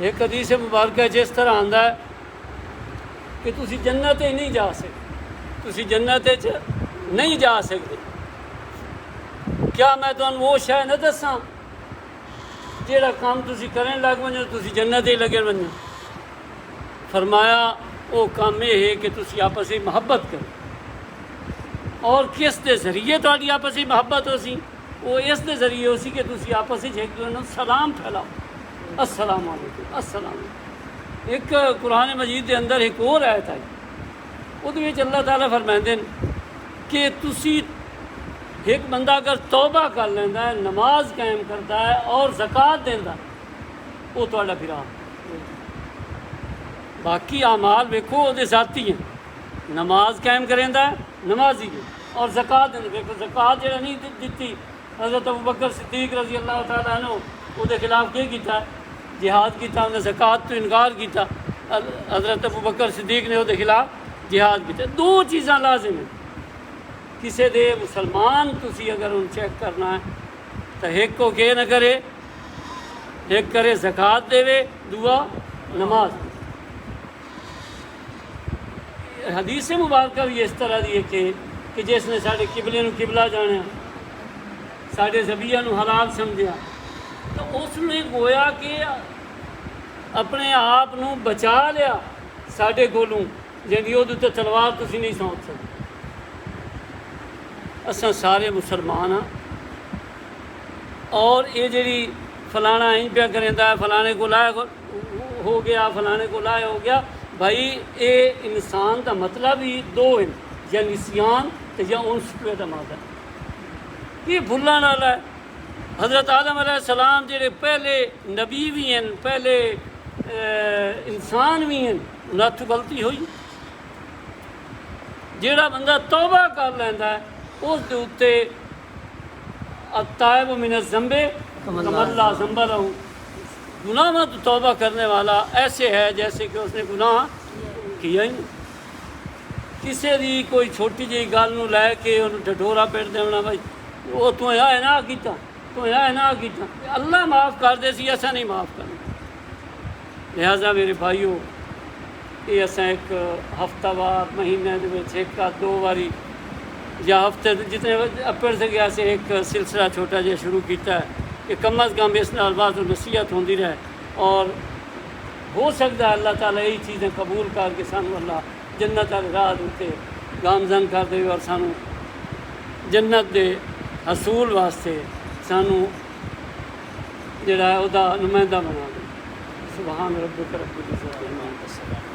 ایک حدیث مبارکہ جس طرح آندا ہے کہ تسی جنت ہی نہیں جا سکتے، تسی جنت نہیں جا سکتے۔ کیا میں تمہیں وہ شے نہ دساں جیڑا کام تسی کرن لگ ونجو تسی جنت ہی لگے ونجو؟ فرمایا وہ کام یہ ہے کہ تسی آپس میں محبت کرو۔ اور کس دے ذریعے تہاڈی آپس میں محبت ہو سی؟ وہ اس دے ذریعے ہو سی کہ تسی آپس میں ایک دوسرے نوں سلام پھیلاؤ، السلام علیکم، السلام علیکم۔ ایک قرآن مجید دے اندر ایک اور آیت آئی، وہ اللہ تعالیٰ فرمائندے کہ تسی ایک بندہ اگر توبہ کر لینا ہے، نماز قائم کرتا ہے اور زکوٰۃ دینا، وہ تہاڈا بھرا۔ باقی اعمال ویکھو وہ ذاتی ہیں، نماز قائم کریندا ہے نمازی ہے، اور زکوٰۃ دینا، دیکھو زکوٰۃ جہاں نہیں دیتی، حضرت ابوبکر صدیق رضی اللہ تعالیٰ عنہ وہ خلاف کیا کیتا؟ جہاد کیتا، انہیں زکوٰۃ تو انکار کیتا۔ حضرت ابوبکر صدیق نے وہ خلاف جہاد کیتا۔ دو چیزاں لازم ہیں کسی دے مسلمان تسی اگر ان چیک کرنا ہے تو ایک کو کہ نہ کرے، ایک کرے زکوٰۃ دے، دعا نماز۔ حدیث مبارکہ بھی اس طرح دی ہے کہ جس نے سارے قبلے نو قبلہ جانا، سارے ذبیحہ نو حلال سمجھیا، تو اس نے گویا کہ اپنے آپ نو بچا لیا ساڈے کولوں، جی وہ تلوار تسی نہیں سونچ سکتے۔ اساں سارے مسلمان ہاں، اور یہ جڑی فلانا این پیا کریندا ہے، فلانے کو لائے ہو گیا، فلانے کو لائے ہو گیا، بھائی اے انسان کا مطلب ہی دو ہیں، یا نسیان یا انس پیدا مادا ہے، یہ بھولن والا ہے۔ حضرت آدم علیہ السلام جڑے پہلے نبی بھی ہیں، پہلے انسان بھی ہیں، انہاں تو غلطی ہوئی۔ جیڑا بندہ توبہ کر لینا ہے اس دے اتے التائب من الذنب کمن لا ذنب لہ، گناہ میں توبہ کرنے والا ایسے ہے جیسے کہ اس نے گناہ کیا ہی نہیں۔ کسی دی کوئی چھوٹی جی گل نو لے کے انہوں ڈھڈورا پیٹ دینا، بھائی وہ تو ہے نہ کیتا، تو ہے نہ کیتا، اللہ معاف کر دے سی، ایسا نہیں معاف کرنا۔ لہٰذا میرے بھائیو، یہ اساں ایک ہفتہ وار مہینے دے وچ ایک دو واری یا ہفتے جتنے اپڑ سے گیا سے ایک سلسلہ چھوٹا جہا شروع کیتا ہے کہ کم از کم اس نال بعض نصیحت ہوندی رہے، اور ہو سکتا ہے اللہ تعالیٰ یہی چیزیں قبول کر کے سانو اللہ جنت والے راہ اتنے گامزن کر دے، اور سانو جنت دے حصول واسطے سانو جڑا ہے وہ نمائندہ بنا دے۔ سبحان ربک رب العزت عما یصفون۔